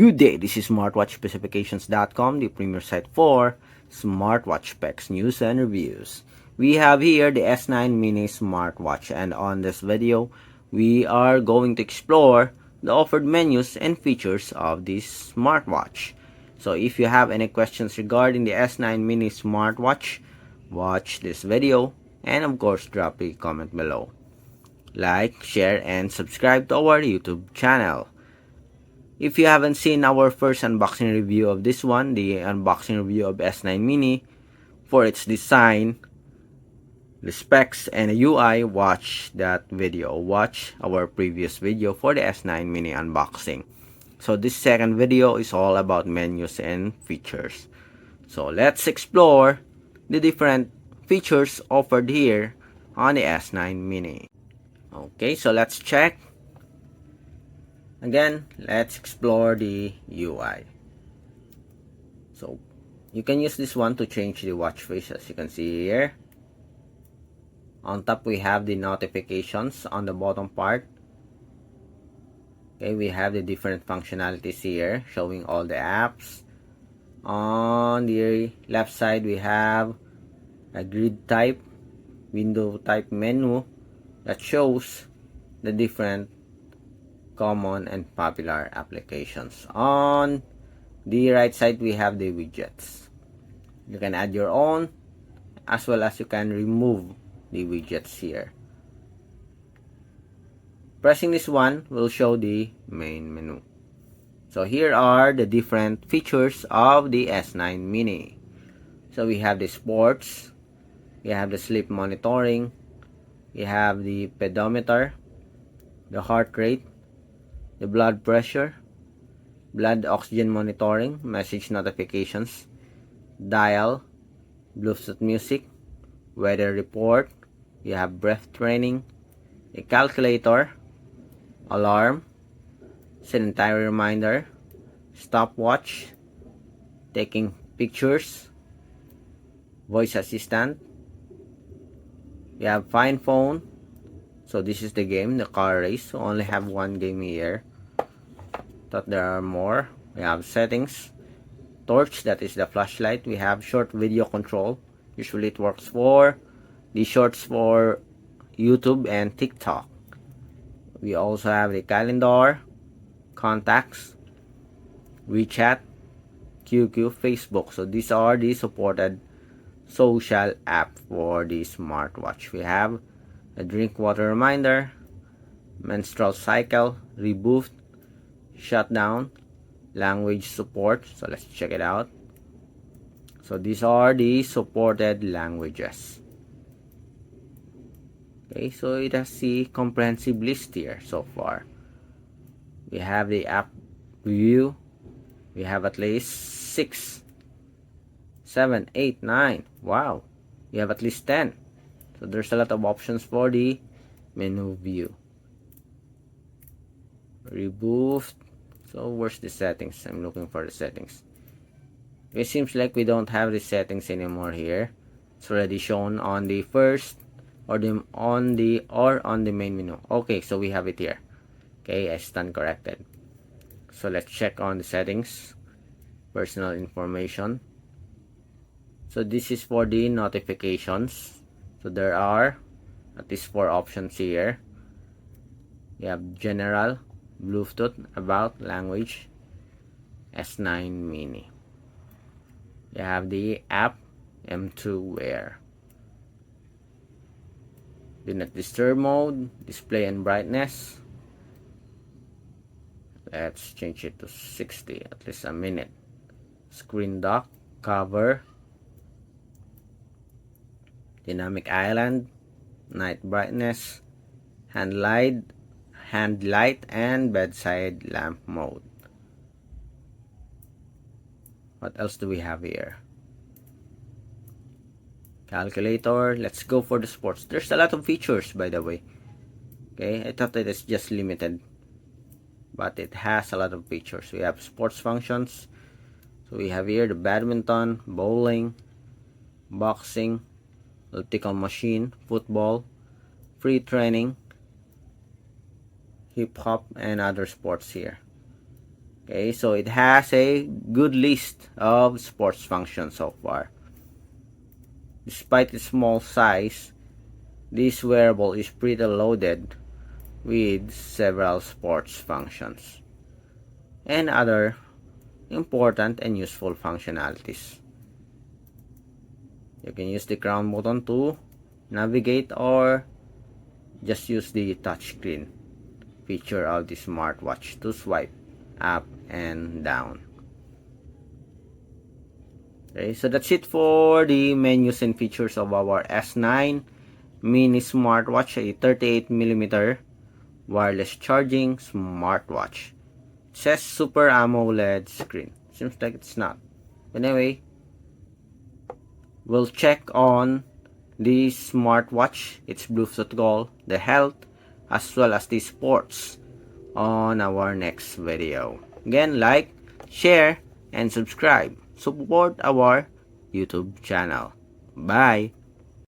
Good day, this is smartwatchspecifications.com, the premier site for smartwatch specs, news, and reviews. We have here the S9 Mini Smartwatch, and on this video, we are going to explore the offered menus and features of this smartwatch. So if you have any questions regarding the S9 Mini Smartwatch, watch this video, and of course, drop a comment below. Like, share, and subscribe to our YouTube channel. If you haven't seen our first unboxing review of this one, the unboxing review of S9 Mini, for its design, the specs, and the UI, watch that video. Watch our previous video for the S9 Mini unboxing. So this second video is all about menus and features. So let's explore the different features offered here on the S9 Mini. Okay, so let's check. Again, let's explore the UI. So you can use this one to change the watch face, as you can see here. On top, we have the notifications on the bottom part. Okay, we have the different functionalities here, showing all the apps. On the left side, we have a grid type, window type menu that shows the different common and popular applications. On the right side, we have the widgets. You can add your own, as well as you can remove the widgets here. Pressing this one will show the main menu. So here are the different features of the S9 Mini. So we have the sports, we have the sleep monitoring, we have the pedometer, the heart rate, the blood pressure, blood oxygen monitoring, message notifications, dial, Bluetooth music, weather report, we have breath training, a calculator, alarm, sedentary reminder, stopwatch, taking pictures, voice assistant, we have find phone. So this is the game, the car race. So only have one game here. Thought there are more. We have settings, torch, that is the flashlight. We have short video control. Usually it works for the shorts for YouTube and TikTok. We also have the calendar, contacts, WeChat, QQ, Facebook. So these are the supported social app for the smartwatch. We have a drink water reminder, menstrual cycle, reboot, shutdown, language support. So let's check it out. So these are the supported languages. Okay, so it has the comprehensive list here so far. We have the app review. We have at least 6, 7, 8, 9. Wow, we have at least 10. So there's a lot of options for the menu view. Reboot. So where's the settings? I'm looking for the settings. It seems like we don't have the settings anymore here. It's already shown on the first or on the main menu. Okay, so we have it here. Okay, I stand corrected. So let's check on the settings. Personal information. So this is for the notifications. So there are at least 4 options here. We have general, Bluetooth, about, language, S9 Mini. We have the app, M2 Wear. Do not disturb mode, display and brightness. Let's change it to 60, at least a minute. Screen dock, cover, dynamic island, night brightness, hand light, and bedside lamp mode. What else do we have here? Calculator. Let's go for the sports. There's a lot of features, by the way. Okay, I thought it is just limited, but it has a lot of features. We have sports functions. So we have here the badminton, bowling, boxing, elliptical machine, football, free training, hip hop, and other sports here. Okay, so it has a good list of sports functions so far. Despite its small size, this wearable is pretty loaded with several sports functions and other important and useful functionalities. You can use the crown button to navigate or just use the touchscreen feature of the smartwatch to swipe up and down. Okay, so that's it for the menus and features of our S9 Mini Smartwatch, a 38mm wireless charging smartwatch. It says Super AMOLED screen. Seems like it's not. But anyway, we'll check on the smartwatch, its Bluetooth goal, the health, as well as the sports on our next video. Again, like, share, and subscribe. Support our YouTube channel. Bye!